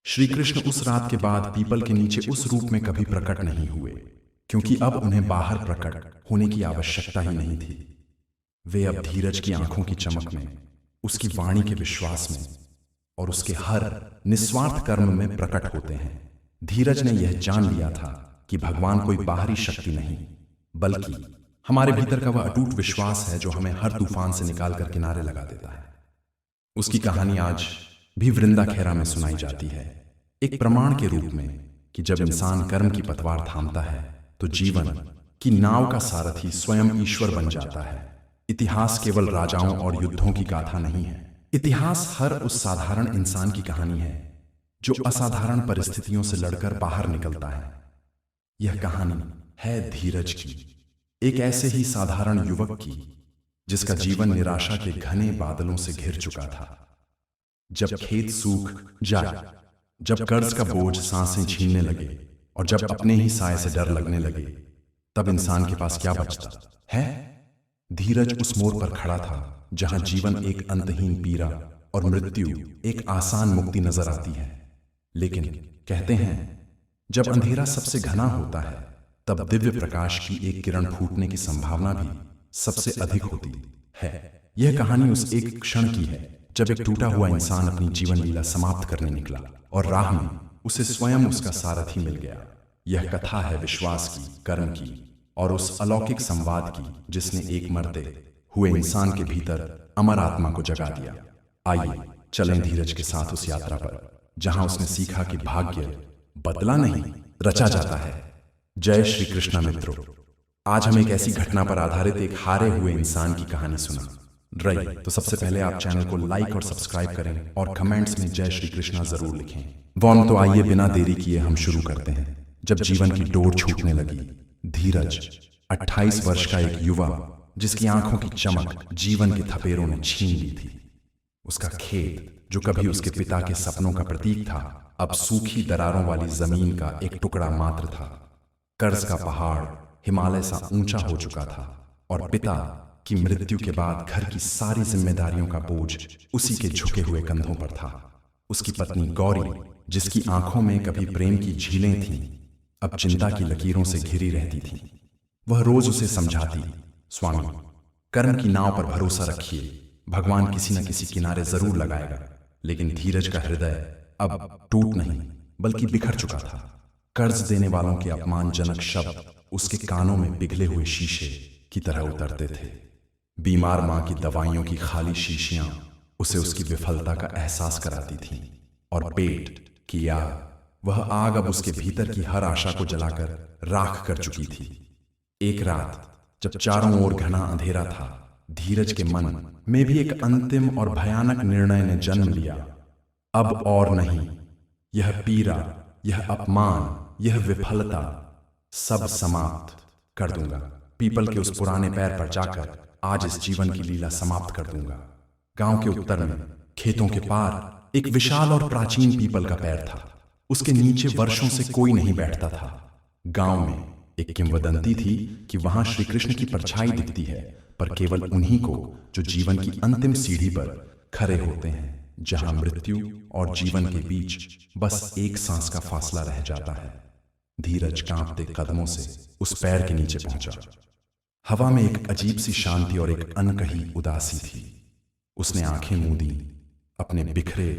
श्री कृष्ण उस रात के बाद पीपल के नीचे उस रूप में कभी प्रकट नहीं हुए, क्योंकि अब उन्हें बाहर प्रकट होने की आवश्यकता ही नहीं थी। वे अब धीरज की आंखों की चमक में, उसकी वाणी के विश्वास में और उसके हर निस्वार्थ कर्म में प्रकट होते हैं। धीरज ने यह जान लिया था कि भगवान कोई बाहरी शक्ति नहीं, बल्कि हमारे भीतर का वह अटूट विश्वास है जो हमें हर तूफान से निकालकर किनारे लगा देता है। उसकी कहानी आज भी वृंदा खेरा में सुनाई जाती है, एक प्रमाण के रूप में कि जब इंसान कर्म की पतवार थामता है तो जीवन की नाव का सारथी स्वयं ईश्वर बन जाता है। इतिहास केवल राजाओं और युद्धों की गाथा नहीं है। इतिहास हर उस साधारण इंसान की कहानी है जो असाधारण परिस्थितियों से लड़कर बाहर निकलता है। यह कहानी है धीरज की, एक ऐसे ही साधारण युवक की जिसका जीवन निराशा के घने बादलों से घिर चुका था। जब खेत सूख जाए, जब कर्ज का बोझ सांसें छीनने लगे और जब अपने ही साए से डर लगने लगे, तब इंसान के पास क्या बचता है? धीरज उस मोड़ पर खड़ा था जहां जीवन एक अंतहीन पीड़ा और मृत्यु एक आसान मुक्ति नजर आती है। लेकिन कहते हैं, जब अंधेरा सबसे घना होता है तब दिव्य प्रकाश की एक किरण फूटने की संभावना भी सबसे अधिक होती है। यह कहानी उस एक क्षण की है जब एक टूटा हुआ इंसान अपनी जीवन लीला समाप्त करने निकला और राह में उसे स्वयं उसका सारथी मिल गया। यह कथा है विश्वास की, कर्म की और उस अलौकिक संवाद की जिसने एक मरते हुए इंसान के भीतर अमर आत्मा को जगा दिया। आइए चलें धीरज के साथ उस यात्रा पर जहां उसने सीखा कि भाग्य बदला नहीं, रचा जाता है। जय श्री कृष्ण मित्रों, आज हम एक ऐसी घटना पर आधारित एक हारे हुए इंसान की कहानी सुना रही। तो सबसे पहले आप चैनल को लाइक और सब्सक्राइब करें और कमेंट्स में जय श्री कृष्णा जरूर लिखें। तो आइए बिना देरी किए हम शुरू करते हैं। जब जीवन की डोर छूटने लगी, धीरज 28 वर्ष का एक युवा जिसकी आंखों की चमक जीवन के थपेरों ने छीन ली थी। उसका खेत जो कभी उसके पिता के सपनों का प्रतीक था, अब सूखी दरारों वाली जमीन का एक टुकड़ा मात्र था। कर्ज का पहाड़ हिमालय सा ऊंचा हो चुका था और पिता की मृत्यु के बाद घर की सारी जिम्मेदारियों का बोझ उसी के झुके हुए कंधों पर था। उसकी पत्नी गौरी, जिसकी आंखों में कभी प्रेम की झीलें थीं, अब चिंता की लकीरों से घिरी रहती थी। वह रोज उसे समझाती, स्वामी, कर्म की नाव पर भरोसा रखिए, भगवान किसी न किसी किनारे जरूर लगाएगा। लेकिन धीरज का हृदय अब टूट नहीं बल्कि बिखर चुका था। कर्ज देने वालों के अपमानजनक शब्द उसके कानों में पिघले हुए शीशे की तरह उतरते थे। बीमार मां की दवाइयों की खाली शीशियां उसे उसकी विफलता का एहसास कराती थीं और पेट की आग, वह आग अब उसके भीतर की हर आशा को जलाकर राख कर चुकी थी। एक रात जब चारों ओर घना अंधेरा था, धीरज के मन में भी एक अंतिम और भयानक निर्णय ने जन्म लिया। अब और नहीं, यह पीड़ा, यह अपमान, यह विफलता सब समाप्त कर दूंगा। पीपल के उस पुराने पैर पर जाकर आज इस जीवन की लीला समाप्त कर दूंगा। गांव के उत्तर में खेतों के पार एक विशाल और प्राचीन पीपल का पैर था। उसके नीचे वर्षों से कोई नहीं बैठता था। गांव में एक किंवदंती थी कि वहां श्री कृष्ण की परछाई दिखती है, पर केवल उन्हीं को जो जीवन की अंतिम सीढ़ी पर खड़े होते हैं, जहां मृत्यु और जीवन के बीच बस एक सांस का फासला रह जाता है। धीरज कांपते कदमों से उस पैर के नीचे पहुंचा। हवा में एक अजीब सी शांति और एक अनकही उदासी थी। उसने आंखें मूंदी, अपने बिखरे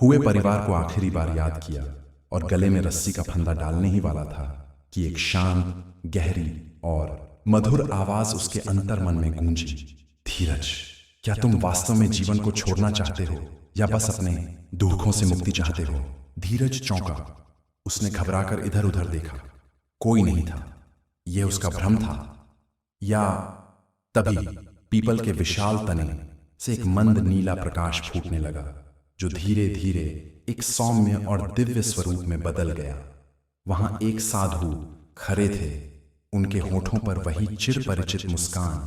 हुए परिवार को आखिरी बार याद किया और गले में रस्सी का फंदा डालने ही वाला था कि एक शांत, गहरी और मधुर आवाज उसके अंतर मन में गूंजी। धीरज, क्या तुम वास्तव में जीवन को छोड़ना चाहते हो या बस अपने दुखों से मुक्ति चाहते हो? धीरज चौंका। उसने घबराकर इधर उधर देखा। कोई नहीं था। यह उसका भ्रम था या? तभी पीपल के विशाल तने से एक मंद नीला प्रकाश फूटने लगा, जो धीरे धीरे एक सौम्य और दिव्य स्वरूप में बदल गया। वहां एक साधु खड़े थे, उनके होठों पर वही चिर परिचित मुस्कान,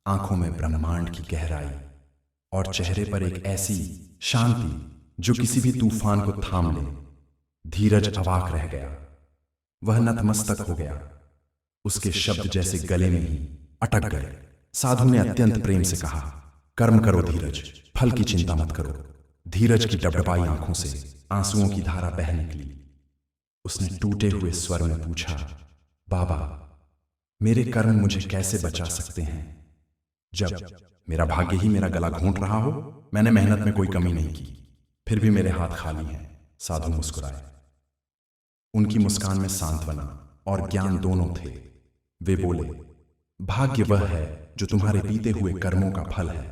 आंखों में ब्रह्मांड की गहराई और चेहरे पर एक ऐसी शांति जो किसी भी तूफान को थाम ले। धीरज अवाक रह गया। वह नतमस्तक हो गया। उसके शब्द जैसे गले में ही अटक गए। साधु ने अत्यंत प्रेम से कहा, कर्म करो धीरज, फल की चिंता मत करो। धीरज की डबडबाई आंखों से आंसुओं की धारा बह निकली। उसने टूटे हुए स्वर में पूछा, बाबा, मेरे कर्म मुझे कैसे बचा सकते हैं? जब मेरा भाग्य ही मेरा गला घोंट रहा हो। मैंने मेहनत में कोई कमी नहीं की, फिर भी मेरे हाथ खाली हैं। साधु मुस्कुराए। उनकी मुस्कान में सांत्वना और ज्ञान दोनों थे। वे बोले, भाग्य वह है जो तुम्हारे बीते हुए कर्मों का फल है,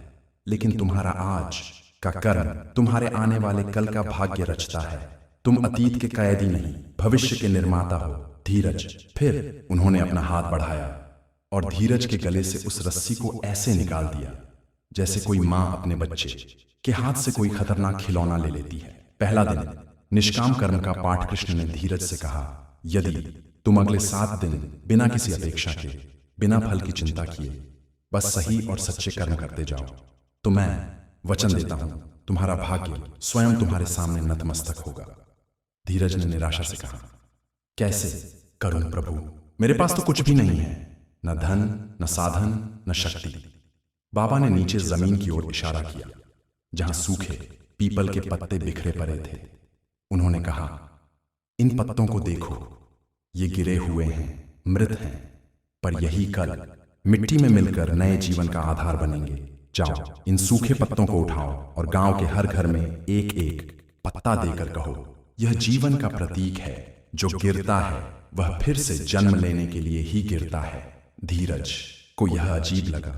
लेकिन तुम्हारा आज का कर्म तुम्हारे आने वाले कल का भाग्य रचता है। तुम अतीत के कैदी नहीं, भविष्य के निर्माता हो। धीरज। फिर उन्होंने अपना हाथ बढ़ाया और धीरज के गले से उस रस्सी को ऐसे निकाल दिया जैसे कोई मां अपने बच्चे के हाथ से कोई खतरनाक खिलौना ले लेती है। पहला दिन, निष्काम कर्म का पाठ। कृष्ण ने धीरज से कहा, यदि तुम अगले 7 दिन बिना किसी अपेक्षा के, बिना फल की चिंता किए, बस सही और सच्चे कर्म करते जाओ, तो मैं वचन देता हूं, तुम्हारा भाग्य स्वयं तुम्हारे सामने नतमस्तक होगा। धीरज ने निराशा से कहा, कैसे करूं प्रभु? मेरे पास तो कुछ भी नहीं है, न धन, न साधन, न शक्ति। बाबा ने नीचे जमीन की ओर इशारा किया, जहां सूखे पीपल के पत्ते बिखरे पड़े थे। उन्होंने कहा, इन पत्तों को देखो, ये गिरे हुए हैं, मृत हैं, पर यही कल मिट्टी में मिलकर नए जीवन का आधार बनेंगे। जाओ, इन सूखे पत्तों को उठाओ और गांव के हर घर में एक एक पत्ता देकर कहो, यह जीवन का प्रतीक है। जो गिरता है वह फिर से जन्म लेने के लिए ही गिरता है। धीरज को यह अजीब लगा,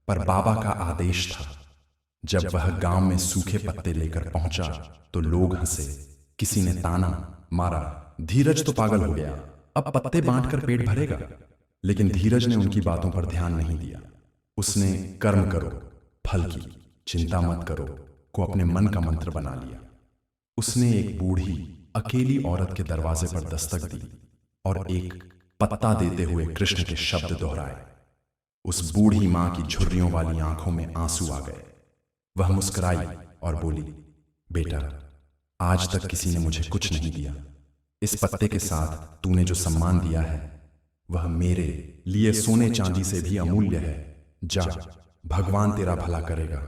पर बाबा का आदेश था। जब वह गांव में सूखे पत्ते लेकर पहुंचा तो लोग हंसे। किसी ने ताना मारा, धीरज तो पागल हो गया, अब पत्ते बांटकर पेट भरेगा। लेकिन धीरज ने उनकी बातों पर ध्यान नहीं दिया। उसने कर्म करो, फल की चिंता मत करो को अपने मन का मंत्र बना लिया। उसने एक बूढ़ी अकेली औरत के दरवाजे पर दस्तक दी और एक पत्ता देते हुए कृष्ण के शब्द दोहराए। उस बूढ़ी मां की झुर्रियों वाली आंखों में आंसू आ गए। वह मुस्कुराई और बोली, बेटा, आज तक किसी ने मुझे कुछ नहीं दिया। इस पत्ते के साथ तूने जो सम्मान दिया है वह मेरे लिए सोने चांदी से भी अमूल्य है। जा, भगवान तेरा भला करेगा।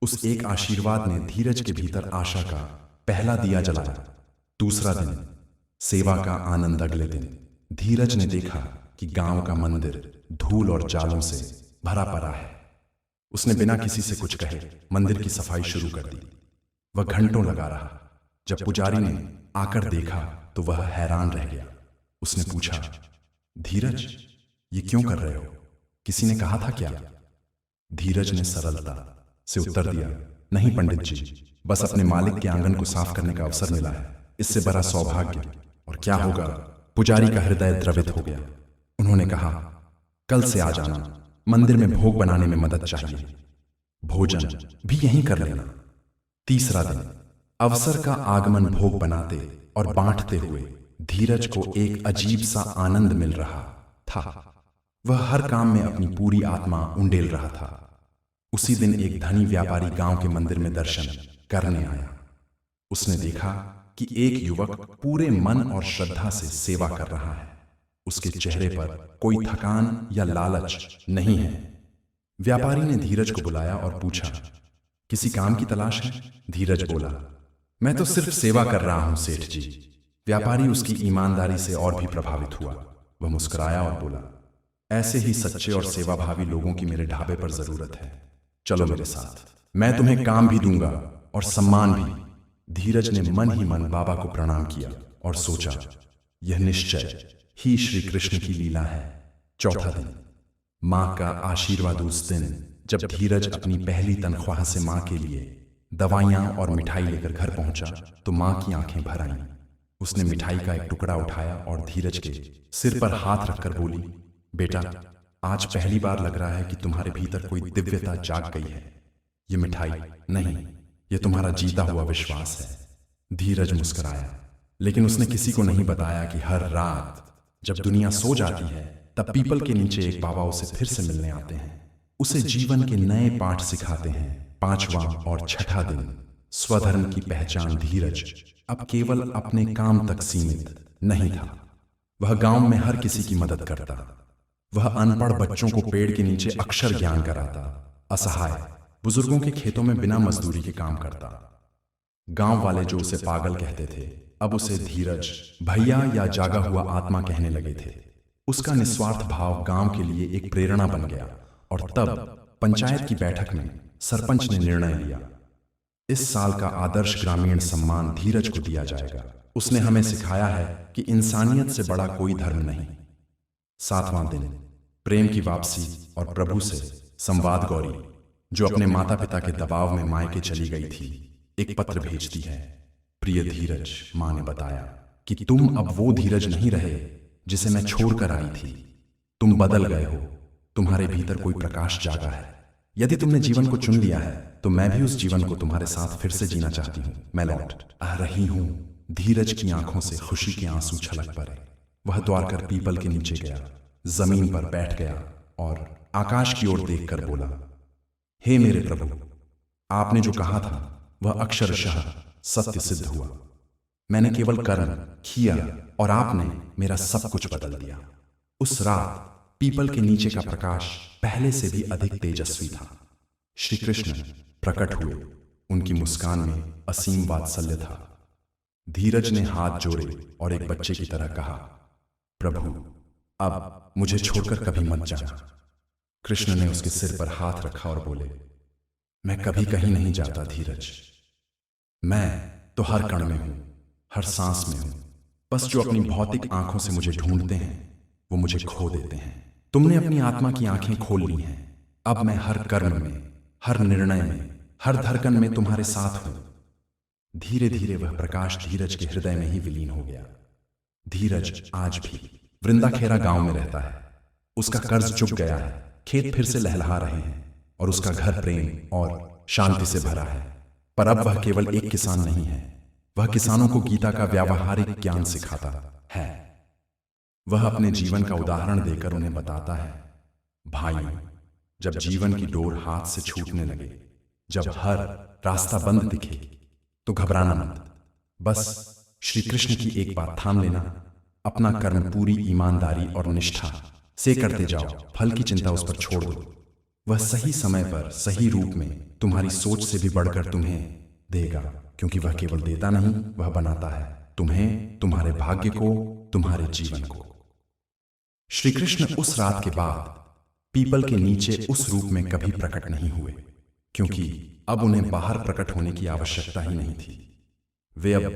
उस एक आशीर्वाद ने धीरज के भीतर आशा का पहला दिया जलाया। दूसरा दिन, सेवा का आनंद। अगले दिन धीरज ने देखा कि गांव का मंदिर धूल और जालों से भरा पड़ा है। उसने बिना किसी से कुछ कहे मंदिर की सफाई शुरू कर दी। वह घंटों लगा रहा। जब पुजारी ने आकर देखा तो वह हैरान रह गया। उसने पूछा, धीरज, ये क्यों कर रहे हो? किसी ने कहा था क्या? धीरज ने सरलता से उत्तर दिया, नहीं पंडित जी, बस अपने मालिक के आंगन को साफ करने का अवसर मिला है। इससे बड़ा सौभाग्य और क्या होगा? पुजारी का हृदय द्रवित हो गया। उन्होंने कहा, कल से आ जाना, मंदिर में भोग बनाने में मदद चाहिए। भोजन भी यहीं कर लेना। तीसरा दिन, अवसर का आगमन। भोग बनाते और बांटते हुए धीरज को एक अजीब सा आनंद मिल रहा था। वह हर काम में अपनी पूरी आत्मा उंडेल रहा था। उसी दिन एक धनी व्यापारी गांव के मंदिर में दर्शन करने आया। उसने देखा कि एक युवक पूरे मन और श्रद्धा से सेवा कर रहा है। उसके चेहरे पर कोई थकान या लालच नहीं है। व्यापारी ने धीरज को बुलाया और पूछा, किसी काम की तलाश है? धीरज बोला, मैं तो सिर्फ सेवा कर रहा हूं सेठ जी। व्यापारी उसकी ईमानदारी से और भी प्रभावित हुआ। वह मुस्कुराया और बोला, ऐसे ही सच्चे और सेवाभावी लोगों की मेरे ढाबे पर जरूरत है। चलो मेरे साथ, मैं तुम्हें काम भी दूंगा और सम्मान भी। धीरज ने मन ही मन बाबा को प्रणाम किया और सोचा, यह निश्चय ही श्री कृष्ण की लीला है। चौथा दिन, मां का आशीर्वाद। उस दिन जब धीरज अपनी पहली तनख्वाह से मां के लिए दवाइयां और मिठाई लेकर घर पहुंचा तो मां की आंखें भर आईं। उसने मिठाई का एक टुकड़ा उठाया और धीरज के सिर पर हाथ रखकर बोली, बेटा, आज पहली बार लग रहा है कि तुम्हारे भीतर कोई दिव्यता जाग गई है। ये मिठाई नहीं, ये तुम्हारा जीता हुआ विश्वास है। धीरज मुस्कुराया, लेकिन उसने किसी को नहीं बताया कि हर रात जब दुनिया सो जाती है तब पीपल के नीचे एक बाबा उसे फिर से मिलने आते हैं। उसे जीवन के नए पाठ सिखाते हैं। पांचवां और छठा दिन, स्वधर्म की पहचान। धीरज अब केवल अपने काम तक सीमित नहीं था। वह गांव में हर किसी की मदद करता। वह अनपढ़ बच्चों को पेड़ के नीचे अक्षर ज्ञान कराता। असहाय बुजुर्गों के खेतों में बिना मजदूरी के काम करता। गांव वाले जो उसे पागल कहते थे अब उसे धीरज, भैया या जागा हुआ आत्मा कहने लगे थे। उसका निस्वार्थ भाव गांव के लिए एक प्रेरणा बन गया और तब पंचायत की बैठक में सरपंच ने निर्णय लिया, इस साल का आदर्श ग्रामीण सम्मान धीरज को दिया जाएगा। उसने हमें सिखाया है कि इंसानियत से बड़ा कोई धर्म नहीं। 7वां दिन, प्रेम की वापसी और प्रभु से संवाद। गौरी, जो अपने माता पिता के दबाव में मायके चली गई थी, एक पत्र भेजती है। प्रिय धीरज, मां ने बताया कि तुम अब वो धीरज नहीं रहे जिसे मैं छोड़कर आई थी। तुम बदल गए हो, तुम्हारे भीतर कोई प्रकाश जागा है। यदि तुमने जीवन को चुन लिया है तो मैं भी उस जीवन को तुम्हारे साथ फिर से जीना चाहती हूँ। मैं लौट आ रही हूँ। धीरज की आंखों से खुशी के आंसू छलक पड़े। वह द्वार कर पीपल के नीचे गया, जमीन पर बैठ गया और आकाश की ओर देखकर बोला, हे मेरे प्रभु, आपने जो कहा था वह अक्षरशः सत्य सिद्ध हुआ। मैंने केवल कर्म किया और आपने मेरा सब कुछ बदल दिया। उस रात पीपल के नीचे का प्रकाश पहले से भी अधिक तेजस्वी था। श्री कृष्ण प्रकट हुए। उनकी मुस्कान में असीम वात्सल्य था। धीरज ने हाथ जोड़े और एक बच्चे की तरह कहा, प्रभु, अब मुझे छोड़कर कभी मत जाना। कृष्ण ने उसके सिर पर हाथ रखा और बोले, मैं कभी कहीं नहीं जाता धीरज। मैं तो हर कण में हूं, हर सांस में हूं। बस जो अपनी भौतिक आंखों से मुझे ढूंढते हैं वो मुझे खो देते हैं। तुमने अपनी आत्मा की आंखें खोल ली हैं। अब मैं हर कर्म में, हर निर्णय में, हर धड़कन में तुम्हारे साथ हूं। धीरे धीरे वह प्रकाश धीरज के हृदय में ही विलीन हो गया। धीरज आज भी वृंदाखेरा गांव में रहता है। उसका कर्ज चुक गया है, खेत फिर से लहलहा रहे हैं और उसका घर प्रेम और शांति से भरा है। पर अब वह केवल एक किसान नहीं है, वह किसानों को गीता का व्यावहारिक ज्ञान सिखाता है। वह अपने जीवन का उदाहरण देकर उन्हें बताता है, भाइयों, जब जीवन की डोर हाथ से छूटने लगे, जब हर रास्ता बंद दिखे, तो घबराना मत। बस श्री कृष्ण की एक बात थाम लेना, अपना कर्म पूरी ईमानदारी और निष्ठा से करते जाओ। फल की चिंता उस पर छोड़ दो। वह सही समय पर सही रूप में तुम्हारी सोच से भी बढ़कर तुम्हें देगा, क्योंकि वह केवल देता नहीं, वह बनाता है तुम्हें, तुम्हारे भाग्य को, तुम्हारे जीवन को। श्री कृष्ण उस रात के बाद पीपल के नीचे उस रूप में कभी प्रकट नहीं हुए, क्योंकि अब उन्हें बाहर प्रकट होने की आवश्यकता ही नहीं थी। वे अब